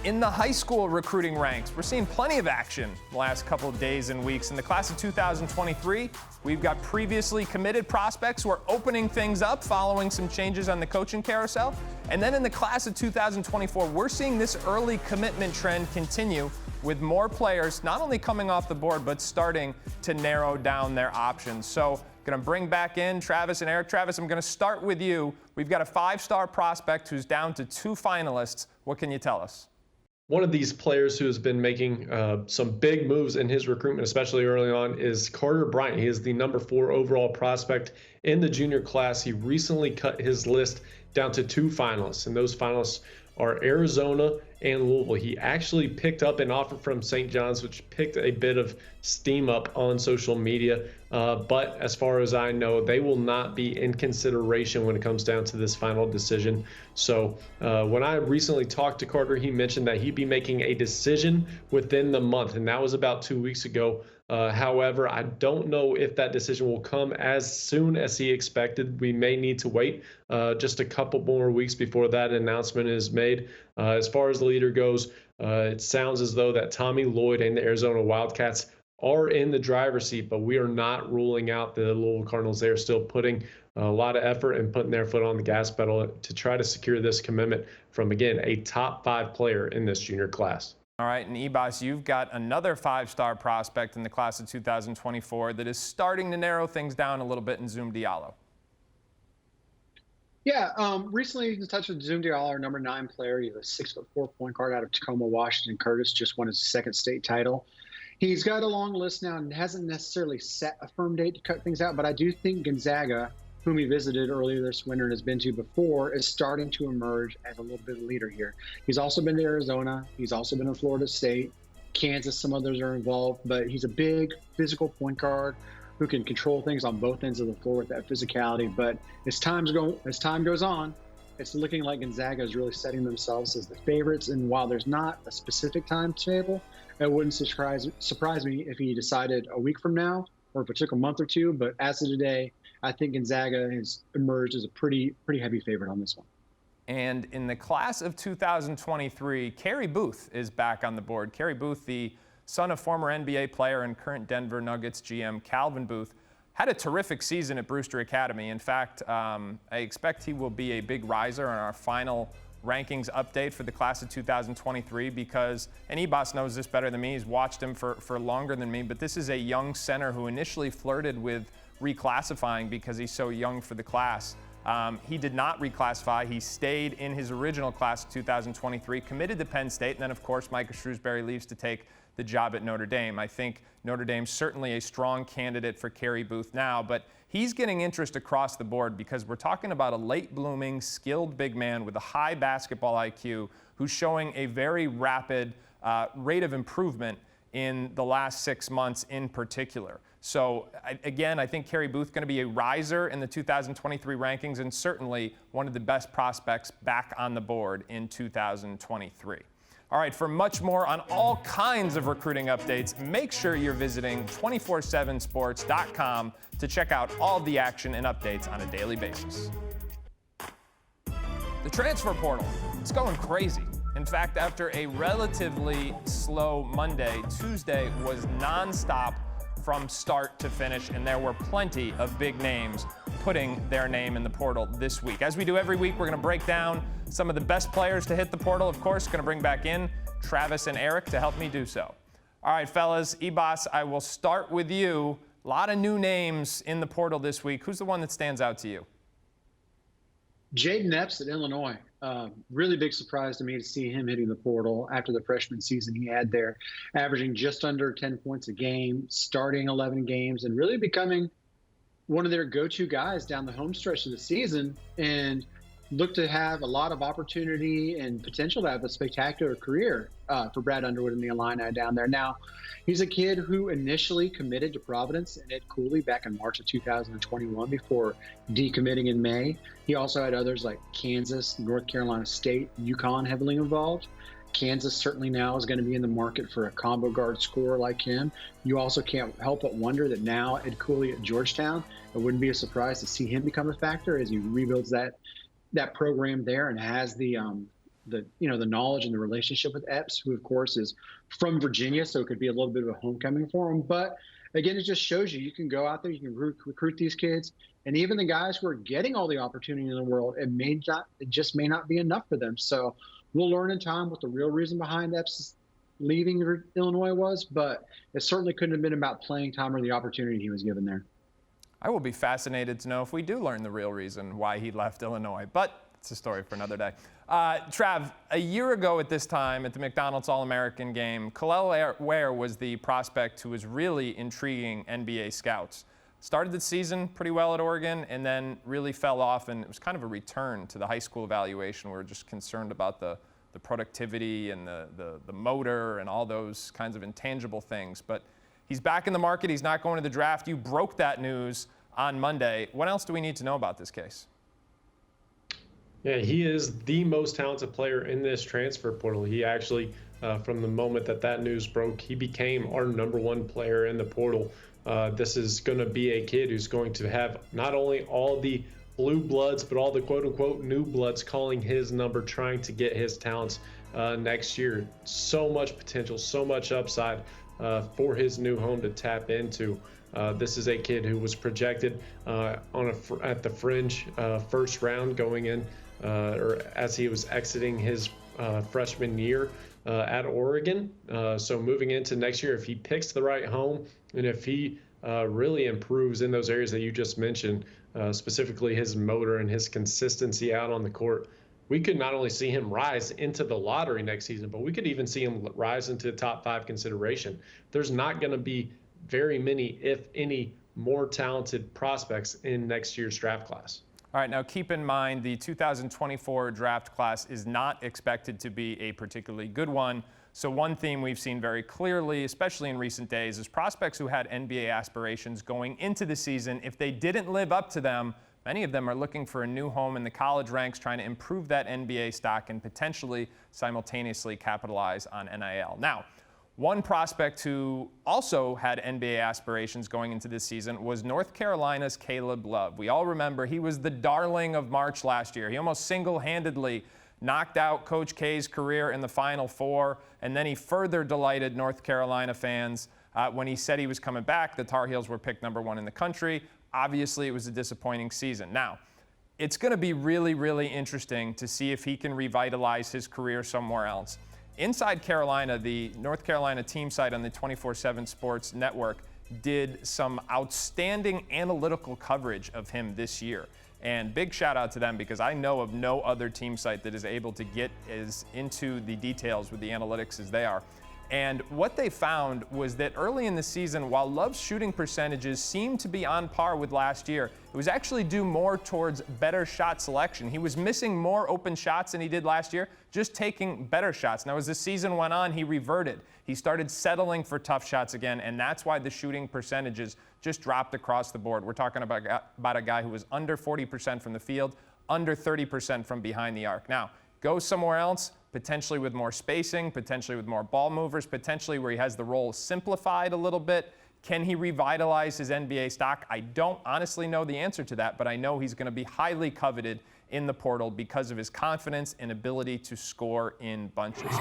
In the high school recruiting ranks, we're seeing plenty of action the last couple of days and weeks. In the class of 2023, we've got previously committed prospects who are opening things up following some changes on the coaching carousel. And then in the class of 2024, we're seeing this early commitment trend continue with more players not only coming off the board, but starting to narrow down their options. So going to bring back in Travis and Eric. Travis, I'm going to start with you. We've got a 5-star prospect who's down to 2 finalists. What can you tell us? One of these players who has been making some big moves in his recruitment, especially early on, is Carter Bryant. He is the number 4 overall prospect in the junior class. He recently cut his list down to 2 finalists, and those finalists are Arizona and Louisville. He actually picked up an offer from St. John's, which picked a bit of steam up on social media. But as far as I know, they will not be in consideration when it comes down to this final decision. So when I recently talked to Carter, he mentioned that he'd be making a decision within the month, and that was about 2 weeks ago. However, I don't know if that decision will come as soon as he expected. We may need to wait just a couple more weeks before that announcement is made. As far as the leader goes, it sounds as though that Tommy Lloyd and the Arizona Wildcats are in the driver's seat, but we are not ruling out the Louisville Cardinals. They're still putting a lot of effort and putting their foot on the gas pedal to try to secure this commitment from, again, a top 5 player in this junior class. All right, and Ebos, you've got another 5-star prospect in the class of 2024 that is starting to narrow things down a little bit in Zoom Diallo. Yeah, recently in touch with Zoom Diallo, our number 9 player. He's a 6'4" point guard out of Tacoma, Washington. Curtis just won his 2nd state title. He's got a long list now and hasn't necessarily set a firm date to cut things out, but I do think Gonzaga, whom he visited earlier this winter and has been to before, is starting to emerge as a little bit of a leader here. He's also been to Arizona. He's also been to Florida State, Kansas. Some others are involved, but he's a big physical point guard who can control things on both ends of the floor with that physicality. But as time goes on, it's looking like Gonzaga is really setting themselves as the favorites. And while there's not a specific timetable, it wouldn't surprise me if he decided a week from now or if it took a month or two. But as of today, I think Gonzaga has emerged as a pretty heavy favorite on this one. And in the class of 2023, Kerry Booth is back on the board. Kerry Booth, the son of former NBA player and current Denver Nuggets GM Calvin Booth, had a terrific season at Brewster Academy. In fact, I expect he will be a big riser on our final rankings update for the class of 2023 because, and Ebos knows this better than me, he's watched him for longer than me, but this is a young center who initially flirted with reclassifying because he's so young for the class. He did not reclassify. He stayed in his original class of 2023, committed to Penn State, and then, of course, Micah Shrewsbury leaves to take the job at Notre Dame. I think Notre Dame's certainly a strong candidate for Kerry Booth now, but he's getting interest across the board because we're talking about a late-blooming, skilled big man with a high basketball IQ who's showing a very rapid rate of improvement in the last 6 months in particular. So, again, I think Kerry Booth going to be a riser in the 2023 rankings and certainly one of the best prospects back on the board in 2023. All right, for much more on all kinds of recruiting updates, make sure you're visiting 247sports.com to check out all the action and updates on a daily basis. The transfer portal, it's going crazy. In fact, after a relatively slow Monday, Tuesday was nonstop from start to finish, and there were plenty of big names putting their name in the portal this week. As we do every week, we're going to break down some of the best players to hit the portal. Of course, going to bring back in Travis and Eric to help me do so. All right, fellas, Ebos, I will start with you. A lot of new names in the portal this week. Who's the one that stands out to you? Jayden Epps at Illinois. Really big surprise to me to see him hitting the portal after the freshman season he had there, averaging just under 10 points a game, starting 11 games, and really becoming one of their go-to guys down the home stretch of the season, and looked to have a lot of opportunity and potential to have a spectacular career for Brad Underwood and the Illini down there. Now, he's a kid who initially committed to Providence and Ed Cooley back in March of 2021 before decommitting in May. He also had others like Kansas, North Carolina State, UConn heavily involved. Kansas certainly now is going to be in the market for a combo guard scorer like him. You also can't help but wonder that now Ed Cooley at Georgetown, it wouldn't be a surprise to see him become a factor as he rebuilds that program there and has the the knowledge and the relationship with Epps, who of course is from Virginia, so it could be a little bit of a homecoming for him. But again, it just shows you can go out there, you can recruit these kids, and even the guys who are getting all the opportunity in the world, it just may not be enough for them. So we'll learn in time what the real reason behind Epps leaving Illinois was, but it certainly couldn't have been about playing time or the opportunity he was given there. I will be fascinated to know if we do learn the real reason why he left Illinois, but it's a story for another day. Trav, a year ago at this time at the McDonald's All-American game, Kalel Ware was the prospect who was really intriguing NBA scouts. Started the season pretty well at Oregon and then really fell off, and it was kind of a return to the high school evaluation. We were just concerned about the productivity and the motor and all those kinds of intangible things. But he's back in the market. He's not going to the draft. You broke that news on Monday. What else do we need to know about this case? Yeah, he is the most talented player in this transfer portal. He actually, from the moment that news broke, he became our #1 player in the portal. This is going to be a kid who's going to have not only all the blue bloods, but all the quote-unquote new bloods calling his number, trying to get his talents next year. So much potential, so much upside for his new home to tap into. This is a kid who was projected at the fringe first round going in, or as he was exiting his freshman year at Oregon. So moving into next year, if he picks the right home and if he really improves in those areas that you just mentioned, specifically his motor and his consistency out on the court, we could not only see him rise into the lottery next season, but we could even see him rise into top 5 consideration. There's not going to be very many, if any, more talented prospects in next year's draft class. All right, now keep in mind the 2024 draft class is not expected to be a particularly good one. So one theme we've seen very clearly, especially in recent days, is prospects who had NBA aspirations going into the season. If they didn't live up to them, many of them are looking for a new home in the college ranks, trying to improve that NBA stock and potentially simultaneously capitalize on NIL. Now, one prospect who also had NBA aspirations going into this season was North Carolina's Caleb Love. We all remember he was the darling of March last year. He almost single-handedly knocked out Coach K's career in the Final Four, and then he further delighted North Carolina fans when he said he was coming back. The Tar Heels were picked #1 in the country. Obviously, it was a disappointing season. Now, it's going to be really, really interesting to see if he can revitalize his career somewhere else. Inside Carolina, the North Carolina team site on the 24/7 Sports Network did some outstanding analytical coverage of him this year. And big shout out to them, because I know of no other team site that is able to get as into the details with the analytics as they are. And what they found was that early in the season, while Love's shooting percentages seemed to be on par with last year, it was actually due more towards better shot selection. He was missing more open shots than he did last year, just taking better shots. Now, as the season went on, he reverted. He started settling for tough shots again, and that's why the shooting percentages just dropped across the board. We're talking about a guy who was under 40% from the field, under 30% from behind the arc. Now, go somewhere else, potentially with more spacing, potentially with more ball movers, potentially where he has the role simplified a little bit. Can he revitalize his NBA stock? I don't honestly know the answer to that, but I know he's going to be highly coveted in the portal because of his confidence and ability to score in bunches.